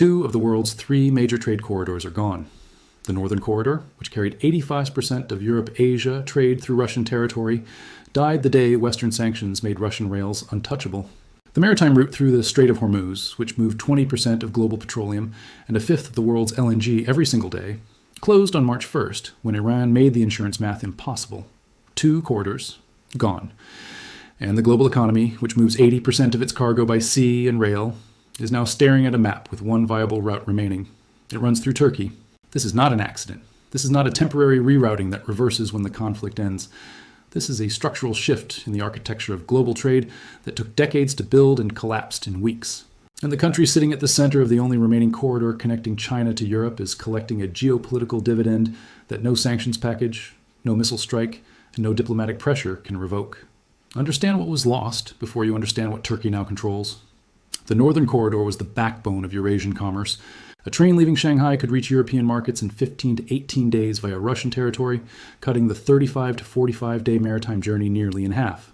Two of the world's three major trade corridors are gone. The Northern Corridor, which carried 85% of Europe-Asia trade through Russian territory, died the day Western sanctions made Russian rails untouchable. The maritime route through the Strait of Hormuz, which moved 20% of global petroleum and a fifth of the world's LNG every single day, closed on March 1st when Iran made the insurance math impossible. Two corridors, gone. And the global economy, which moves 80% of its cargo by sea and rail, is now staring at a map with one viable route remaining. It runs through Turkey. This is not an accident. This is not a temporary rerouting that reverses when the conflict ends. This is a structural shift in the architecture of global trade that took decades to build and collapsed in weeks. And the country sitting at the center of the only remaining corridor connecting China to Europe is collecting a geopolitical dividend that no sanctions package, no missile strike, and no diplomatic pressure can revoke. Understand what was lost before you understand what Turkey now controls. The Northern Corridor was the backbone of Eurasian commerce. A train leaving Shanghai could reach European markets in 15 to 18 days via Russian territory, cutting the 35 to 45-day maritime journey nearly in half.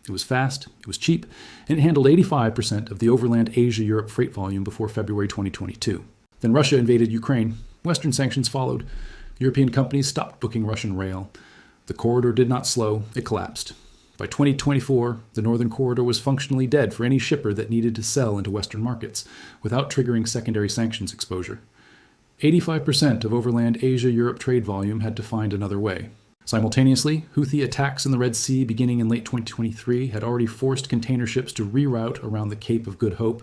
It was fast, it was cheap, and it handled 85% of the overland Asia-Europe freight volume before February 2022. Then Russia invaded Ukraine. Western sanctions followed. European companies stopped booking Russian rail. The corridor did not slow, it collapsed. By 2024, the Northern Corridor was functionally dead for any shipper that needed to sell into Western markets without triggering secondary sanctions exposure. 85% of overland Asia-Europe trade volume had to find another way. Simultaneously, Houthi attacks in the Red Sea beginning in late 2023 had already forced container ships to reroute around the Cape of Good Hope,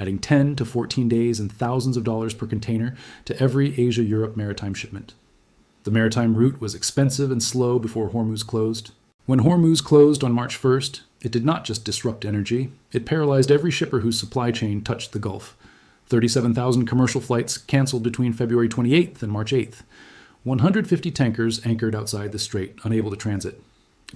adding 10 to 14 days and thousands of dollars per container to every Asia-Europe maritime shipment. The maritime route was expensive and slow before Hormuz closed. When Hormuz closed on March 1st, it did not just disrupt energy, it paralyzed every shipper whose supply chain touched the Gulf. 37,000 commercial flights canceled between February 28th and March 8th. 150 tankers anchored outside the strait, unable to transit.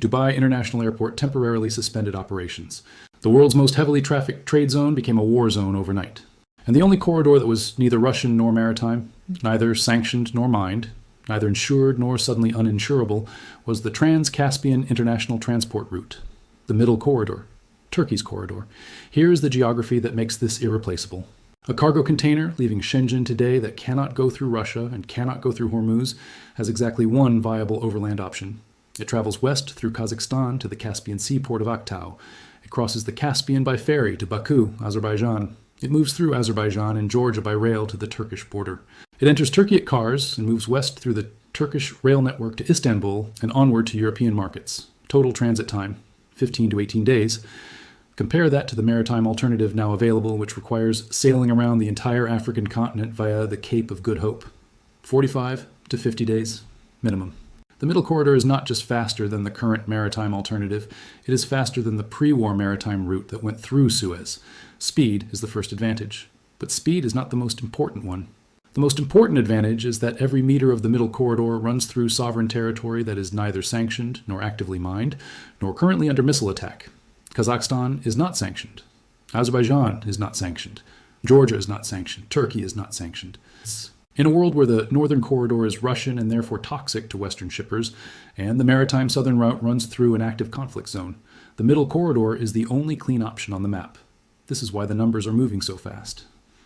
Dubai International Airport temporarily suspended operations. The world's most heavily trafficked trade zone became a war zone overnight. And the only corridor that was neither Russian nor maritime, neither sanctioned nor mined, neither insured nor suddenly uninsurable, was the Trans-Caspian international transport route, the Middle Corridor, Turkey's corridor. Here is the geography that makes this irreplaceable. A cargo container leaving Shenzhen today that cannot go through Russia and cannot go through Hormuz has exactly one viable overland option. It travels west through Kazakhstan to the Caspian seaport of Aktau. It crosses the Caspian by ferry to Baku, Azerbaijan. It moves through Azerbaijan and Georgia by rail to the Turkish border. It enters Turkey at Kars and moves west through the Turkish rail network to Istanbul and onward to European markets. Total transit time, 15 to 18 days. Compare that to the maritime alternative now available, which requires sailing around the entire African continent via the Cape of Good Hope. 45 to 50 days, minimum. The Middle Corridor is not just faster than the current maritime alternative, it is faster than the pre-war maritime route that went through Suez. Speed is the first advantage, but speed is not the most important one. The most important advantage is that every meter of the Middle Corridor runs through sovereign territory that is neither sanctioned nor actively mined, nor currently under missile attack. Kazakhstan is not sanctioned. Azerbaijan is not sanctioned. Georgia is not sanctioned. Turkey is not sanctioned. In a world where the Northern Corridor is Russian and therefore toxic to Western shippers, and the maritime southern route runs through an active conflict zone, the Middle Corridor is the only clean option on the map. This is why the numbers are moving so fast.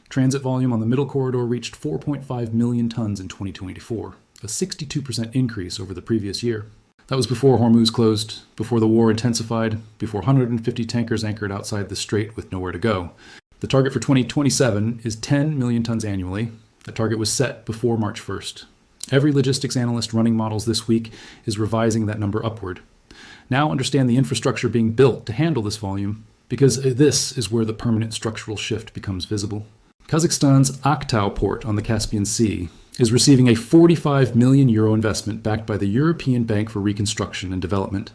Transit volume on the Middle Corridor reached 4.5 million tons in 2024, a 62% increase over the previous year. That was before Hormuz closed, before the war intensified, before 150 tankers anchored outside the strait with nowhere to go. The target for 2027 is 10 million tons annually. The target was set before March 1st. Every logistics analyst running models this week is revising that number upward. Now understand the infrastructure being built to handle this volume, because this is where the permanent structural shift becomes visible. Kazakhstan's Aktau port on the Caspian Sea is receiving a €45 million investment backed by the European Bank for Reconstruction and Development.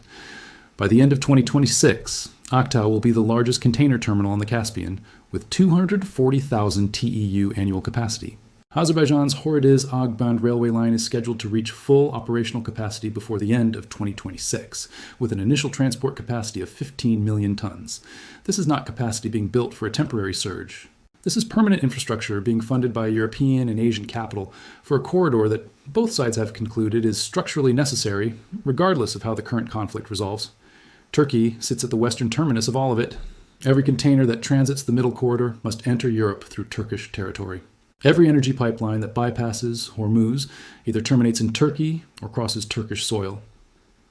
By the end of 2026, Aktau will be the largest container terminal on the Caspian, with 240,000 TEU annual capacity. Azerbaijan's Horediz-Ogband railway line is scheduled to reach full operational capacity before the end of 2026, with an initial transport capacity of 15 million tons. This is not capacity being built for a temporary surge. This is permanent infrastructure being funded by European and Asian capital for a corridor that both sides have concluded is structurally necessary, regardless of how the current conflict resolves. Turkey sits at the western terminus of all of it. Every container that transits the Middle Corridor must enter Europe through Turkish territory. Every energy pipeline that bypasses Hormuz either terminates in Turkey or crosses Turkish soil.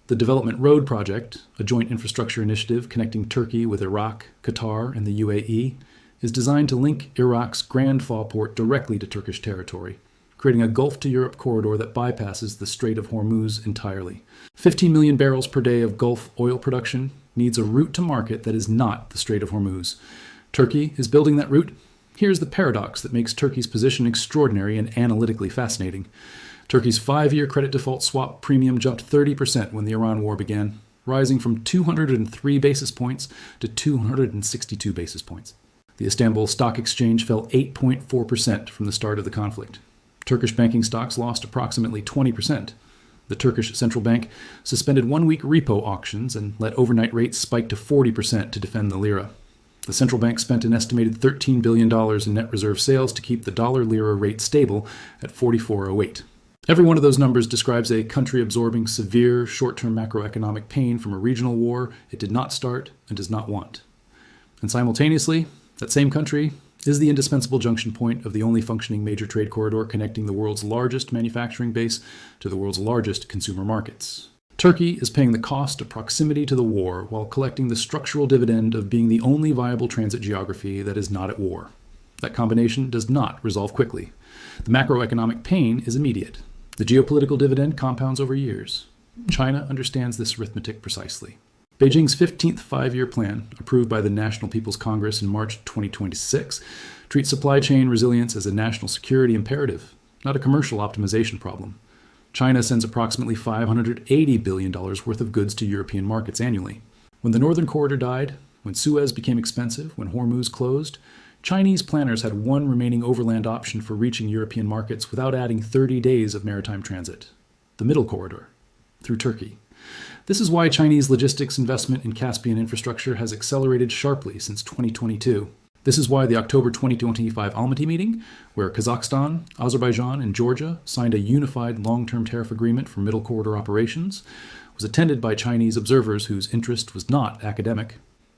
The Development Road Project, a joint infrastructure initiative connecting Turkey with Iraq, Qatar, and the UAE, is designed to link Iraq's Grand Fall port directly to Turkish territory, creating a Gulf to Europe corridor that bypasses the Strait of Hormuz entirely. 15 million barrels per day of Gulf oil production needs a route to market that is not the Strait of Hormuz. Turkey is building that route. Here's the paradox that makes Turkey's position extraordinary and analytically fascinating. Turkey's 5-year credit default swap premium jumped 30% when the Iran war began, rising from 203 basis points to 262 basis points. The Istanbul Stock Exchange fell 8.4% from the start of the conflict. Turkish banking stocks lost approximately 20%. The Turkish central bank suspended 1-week repo auctions and let overnight rates spike to 40% to defend the lira. The central bank spent an estimated $13 billion in net reserve sales to keep the dollar-lira rate stable at 44.08. Every one of those numbers describes a country absorbing severe short-term macroeconomic pain from a regional war it did not start and does not want. And simultaneously, that same country is the indispensable junction point of the only functioning major trade corridor connecting the world's largest manufacturing base to the world's largest consumer markets. Turkey is paying the cost of proximity to the war while collecting the structural dividend of being the only viable transit geography that is not at war. That combination does not resolve quickly. The macroeconomic pain is immediate. The geopolitical dividend compounds over years. China understands this arithmetic precisely. Beijing's 15th five-year plan, approved by the National People's Congress in March 2026, treats supply chain resilience as a national security imperative, not a commercial optimization problem. China sends approximately $580 billion worth of goods to European markets annually. When the Northern Corridor died, when Suez became expensive, when Hormuz closed, Chinese planners had one remaining overland option for reaching European markets without adding 30 days of maritime transit: the Middle Corridor, through Turkey. This is why Chinese logistics investment in Caspian infrastructure has accelerated sharply since 2022. This is why the October 2025 Almaty meeting, where Kazakhstan, Azerbaijan, and Georgia signed a unified long-term tariff agreement for Middle Corridor operations, was attended by Chinese observers whose interest was not academic.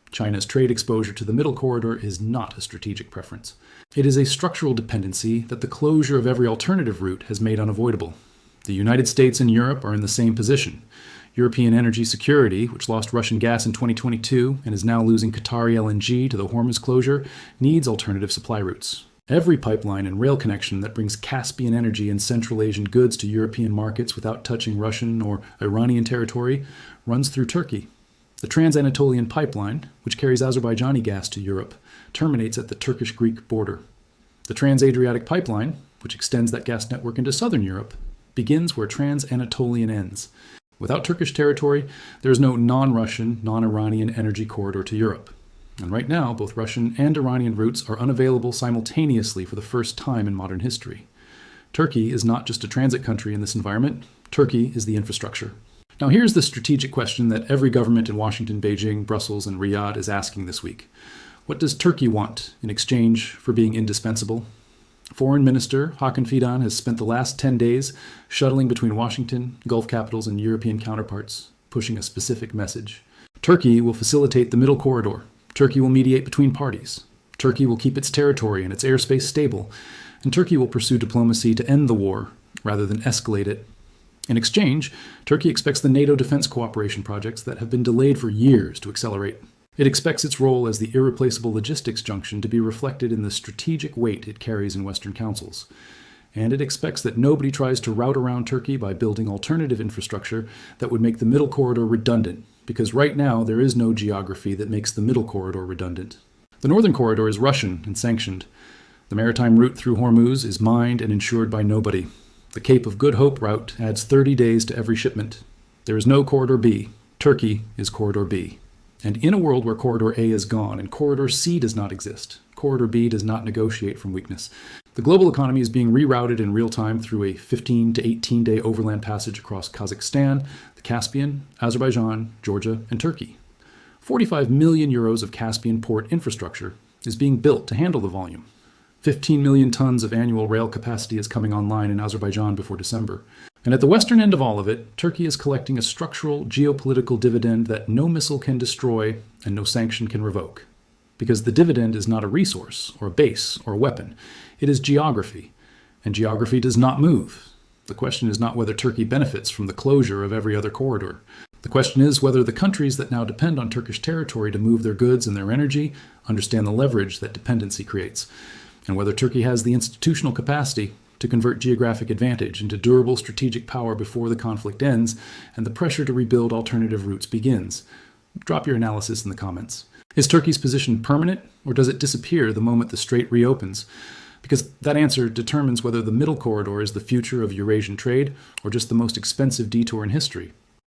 China's trade exposure to the Middle Corridor is not a strategic preference. It is a structural dependency that the closure of every alternative route has made unavoidable. The United States and Europe are in the same position. European energy security, which lost Russian gas in 2022 and is now losing Qatari LNG to the Hormuz closure, needs alternative supply routes. Every pipeline and rail connection that brings Caspian energy and Central Asian goods to European markets without touching Russian or Iranian territory runs through Turkey. The Trans-Anatolian pipeline, which carries Azerbaijani gas to Europe, terminates at the Turkish-Greek border. The Trans-Adriatic pipeline, which extends that gas network into southern Europe, begins where Trans-Anatolian ends. Without Turkish territory, there is no non-Russian, non-Iranian energy corridor to Europe. And right now, both Russian and Iranian routes are unavailable simultaneously for the first time in modern history. Turkey is not just a transit country in this environment. Turkey is the infrastructure. Now here's the strategic question that every government in Washington, Beijing, Brussels, and Riyadh is asking this week. What does Turkey want in exchange for being indispensable? Foreign Minister Hakan Fidan has spent the last 10 days shuttling between Washington, Gulf capitals, and European counterparts, pushing a specific message. Turkey will facilitate the Middle Corridor. Turkey will mediate between parties. Turkey will keep its territory and its airspace stable. And Turkey will pursue diplomacy to end the war rather than escalate it. In exchange, Turkey expects the NATO defense cooperation projects that have been delayed for years to accelerate. It expects its role as the irreplaceable logistics junction to be reflected in the strategic weight it carries in Western councils. And it expects that nobody tries to route around Turkey by building alternative infrastructure that would make the Middle Corridor redundant, because right now there is no geography that makes the Middle Corridor redundant. The Northern Corridor is Russian and sanctioned. The maritime route through Hormuz is mined and insured by nobody. The Cape of Good Hope route adds 30 days to every shipment. There is no Corridor B. Turkey is Corridor B. And in a world where Corridor A is gone and Corridor C does not exist, Corridor B does not negotiate from weakness. The global economy is being rerouted in real time through a 15 to 18-day overland passage across Kazakhstan, the Caspian, Azerbaijan, Georgia, and Turkey. 45 million euros of Caspian port infrastructure is being built to handle the volume. 15 million tons of annual rail capacity is coming online in Azerbaijan before December. And at the western end of all of it, Turkey is collecting a structural geopolitical dividend that no missile can destroy and no sanction can revoke. Because the dividend is not a resource or a base or a weapon. It is geography, and geography does not move. The question is not whether Turkey benefits from the closure of every other corridor. The question is whether the countries that now depend on Turkish territory to move their goods and their energy understand the leverage that dependency creates, and whether Turkey has the institutional capacity to convert geographic advantage into durable strategic power before the conflict ends and the pressure to rebuild alternative routes begins. Drop your analysis in the comments. Is Turkey's position permanent, or does it disappear the moment the strait reopens? Because that answer determines whether the middle corridor is the future of Eurasian trade or just the most expensive detour in history.